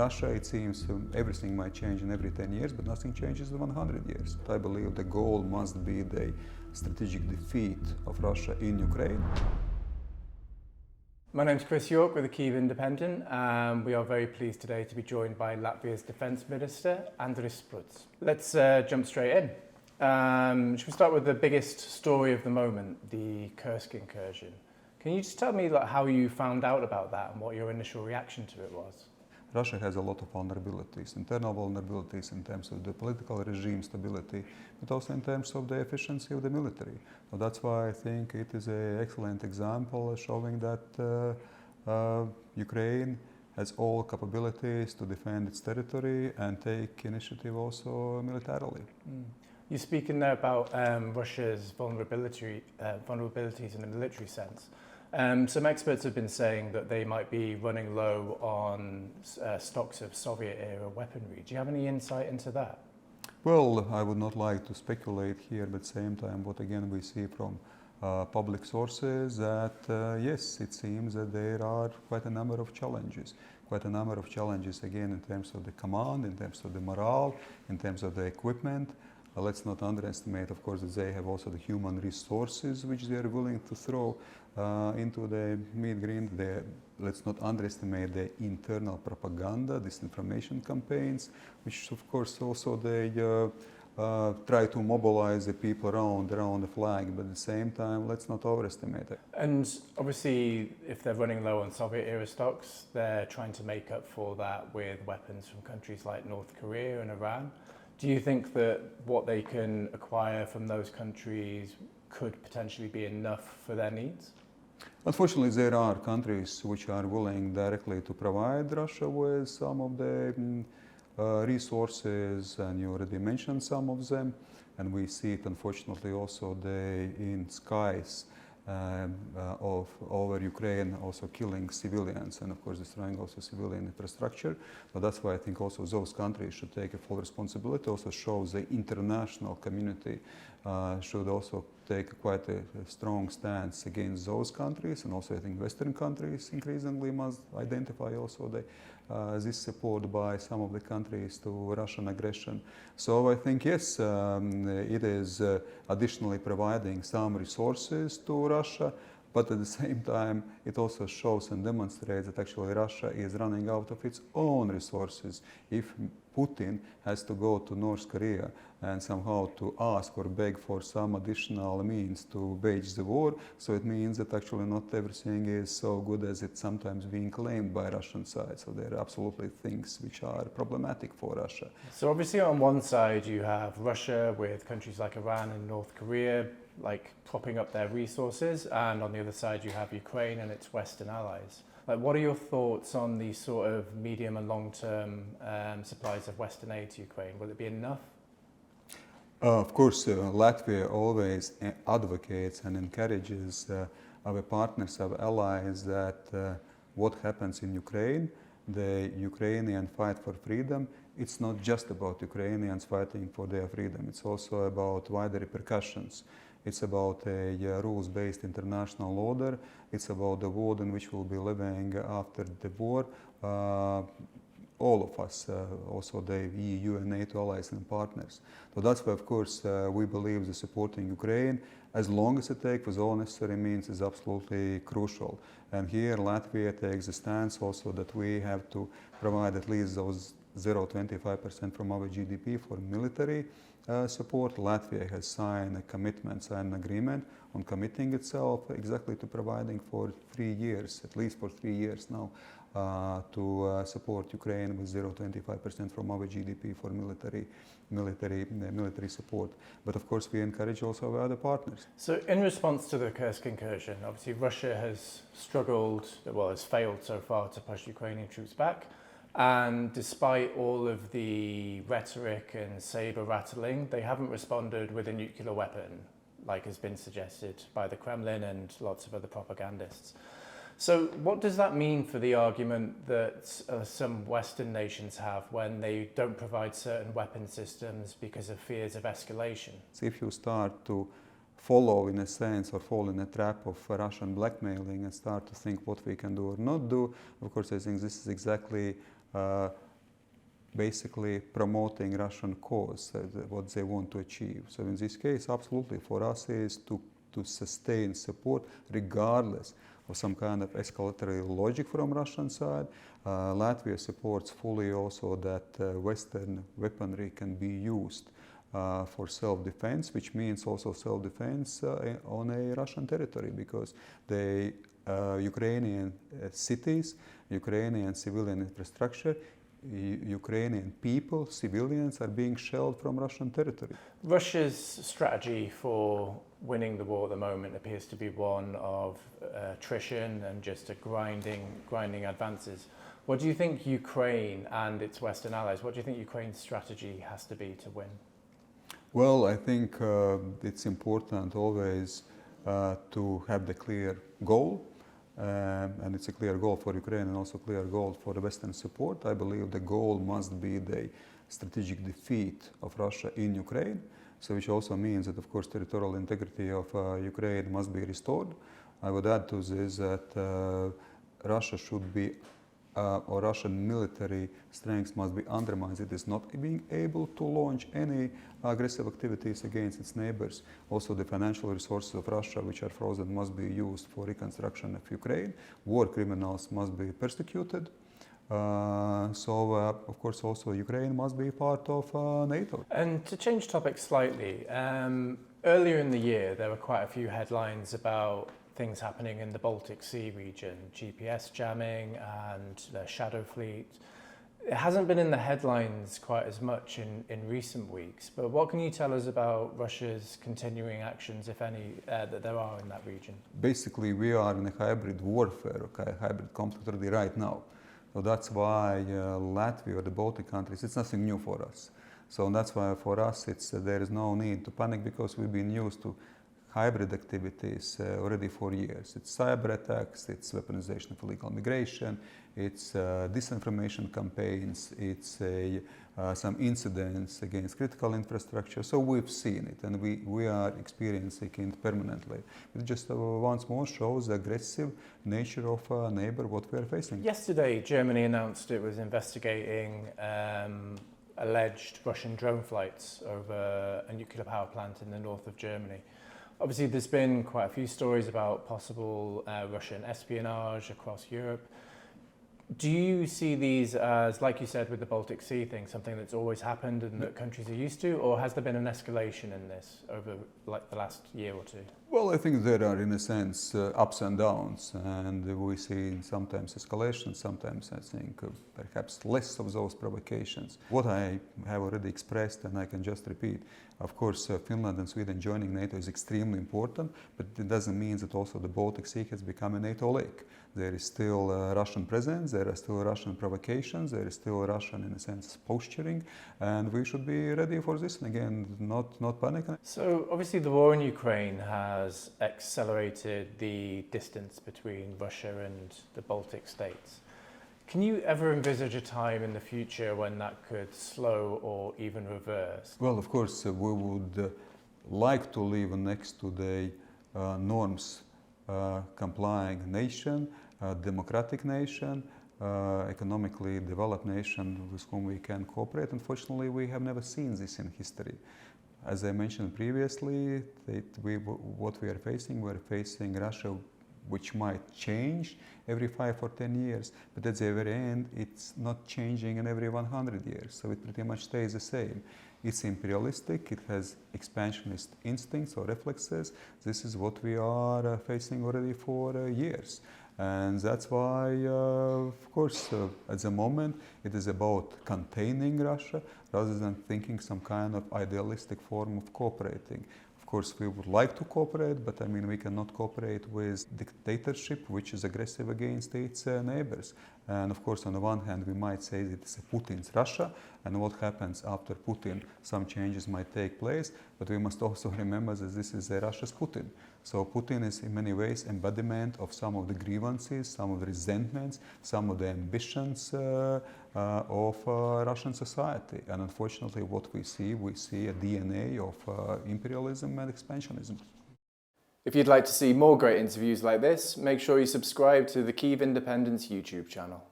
Russia, it seems everything might change in every 10 years, but nothing changes in 100 years. I believe the goal must be the strategic defeat of Russia in Ukraine. My name is Chris York with the Kyiv Independent, and we are very pleased today to be joined by Latvia's Defence Minister, Andris Sprūds. Let's jump straight in. Should we start with the biggest story of the moment, the Kursk incursion? Can you just tell me how you found out about that and what your initial reaction to it was? Russia has a lot of vulnerabilities, internal vulnerabilities in terms of the political regime stability, but also in terms of the efficiency of the military. So that's why I think it is an excellent example showing that Ukraine has all capabilities to defend its territory and take initiative also militarily. You speak in there about Russia's vulnerabilities in a military sense. Some experts have been saying that they might be running low on stocks of Soviet-era weaponry. Do you have any insight into that? Well, I would not like to speculate here, but at the same time, what again we see from public sources that yes, it seems that there are quite a number of challenges. Quite a number of challenges again in terms of the command, in terms of the morale, in terms of the equipment. Let's not underestimate, of course, that they have also the human resources which they are willing to throw into the mid-green. Let's not underestimate the internal propaganda, disinformation campaigns, which of course also they try to mobilize the people around the flag, but at the same time, let's not overestimate it. And obviously, if they're running low on Soviet-era stocks, they're trying to make up for that with weapons from countries like North Korea and Iran. Do you think that what they can acquire from those countries could potentially be enough for their needs? Unfortunately, there are countries which are willing directly to provide Russia with some of the resources, and you already mentioned some of them. And we see it, unfortunately, also in skies over Ukraine, also killing civilians and of course destroying also civilian infrastructure. So that's why I think also those countries should take a full responsibility, also shows the international community should also take quite a strong stance against those countries, and also I think Western countries increasingly must identify also this support by some of the countries to Russian aggression. So I think yes, it is additionally providing some resources to Russia, but at the same time it also shows and demonstrates that actually Russia is running out of its own resources. If Putin has to go to North Korea and somehow to ask or beg for some additional means to wage the war, so it means that actually not everything is so good as it's sometimes being claimed by Russian side. So there are absolutely things which are problematic for Russia. So obviously on one side you have Russia with countries like Iran and North Korea propping up their resources, and on the other side you have Ukraine and its Western allies. What are your thoughts on the sort of medium and long-term supplies of Western aid to Ukraine? Will it be enough? Of course, Latvia always advocates and encourages our partners, our allies, that what happens in Ukraine, the Ukrainian fight for freedom, it's not just about Ukrainians fighting for their freedom. It's also about wider repercussions. It's about a rules-based international order. It's about the world in which we'll be living after the war. All of us, also the EU and NATO allies and partners. So that's why, of course, we believe that supporting Ukraine, as long as it takes with all necessary means, is absolutely crucial. And here Latvia takes a stance also that we have to provide at least those 0.25% from our GDP for military support. Latvia has signed an agreement on committing itself exactly to providing for 3 years, at least for 3 years now, to support Ukraine with 0.25% from our GDP for military support. But of course, we encourage also our other partners. So in response to the Kursk incursion, obviously Russia has has failed so far to push Ukrainian troops back. And despite all of the rhetoric and saber rattling, they haven't responded with a nuclear weapon, like has been suggested by the Kremlin and lots of other propagandists. So what does that mean for the argument that some Western nations have when they don't provide certain weapon systems because of fears of escalation? So if you start to follow, in a sense, or fall in a trap of Russian blackmailing and start to think what we can do or not do, of course I think this is exactly basically promoting Russian cause, what they want to achieve. So in this case, absolutely, for us is to sustain support regardless of some kind of escalatory logic from Russian side. Latvia supports fully also that Western weaponry can be used for self-defense, which means also self-defense on a Russian territory, because the Ukrainian cities, Ukrainian civilian infrastructure, Ukrainian people, civilians are being shelled from Russian territory. Russia's strategy for winning the war at the moment appears to be one of attrition and just a grinding advances. What do you think Ukraine and its Western allies, what do you think Ukraine's strategy has to be to win? Well, I think it's important always to have the clear goal. And it's a clear goal for Ukraine and also clear goal for the Western support. I believe the goal must be the strategic defeat of Russia in Ukraine, so which also means that, of course, territorial integrity of Ukraine must be restored. I would add to this that Russia should be, or Russian military strength must be undermined. It is not being able to launch any aggressive activities against its neighbors. Also, the financial resources of Russia, which are frozen, must be used for reconstruction of Ukraine. War criminals must be persecuted. Of course, also Ukraine must be part of NATO. And to change topics slightly, earlier in the year there were quite a few headlines about things happening in the Baltic Sea region, GPS jamming and the shadow fleet. It hasn't been in the headlines quite as much in recent weeks, but what can you tell us about Russia's continuing actions, if any, that there are in that region? Basically, we are in a hybrid warfare, okay, hybrid conflict already right now. So that's why Latvia or the Baltic countries, it's nothing new for us. So that's why for us there is no need to panic, because we've been used to hybrid activities already for years. It's cyber attacks, it's weaponization of illegal migration, it's disinformation campaigns, it's some incidents against critical infrastructure. So we've seen it, and we are experiencing it permanently. It just once more shows the aggressive nature of a neighbor, what we are facing. Yesterday, Germany announced it was investigating alleged Russian drone flights over a nuclear power plant in the north of Germany. Obviously, there's been quite a few stories about possible Russian espionage across Europe. Do you see these as, like you said with the Baltic Sea thing, something that's always happened and that countries are used to, or has there been an escalation in this over like the last year or two? Well, I think there are, in a sense, ups and downs, and we see sometimes escalation, sometimes I think perhaps less of those provocations. What I have already expressed, and I can just repeat, of course, Finland and Sweden joining NATO is extremely important, but it doesn't mean that also the Baltic Sea has become a NATO lake. There is still Russian presence, there are still Russian provocations, there is still Russian, in a sense, posturing, and we should be ready for this, and again, not panic. So obviously the war in Ukraine has accelerated the distance between Russia and the Baltic states. Can you ever envisage a time in the future when that could slow or even reverse? Well, of course, we would like to live next to the norms complying nation, democratic nation, economically developed nation with whom we can cooperate. Unfortunately, we have never seen this in history. As I mentioned previously, what we are facing Russia, which might change every 5 or 10 years, but at the very end, it's not changing in every 100 years. So it pretty much stays the same. It's imperialistic, it has expansionist instincts or reflexes. This is what we are facing already for years. And that's why, of course, at the moment, it is about containing Russia rather than thinking some kind of idealistic form of cooperating. Of course, we would like to cooperate, but I mean, we cannot cooperate with dictatorship, which is aggressive against its neighbors. And of course, on the one hand, we might say that it's Putin's Russia, and what happens after Putin, some changes might take place, but we must also remember that this is Russia's Putin. So Putin is in many ways embodiment of some of the grievances, some of the resentments, some of the ambitions of Russian society. And unfortunately, what we see a DNA of imperialism and expansionism. If you'd like to see more great interviews like this, make sure you subscribe to the Kyiv Independent's YouTube channel.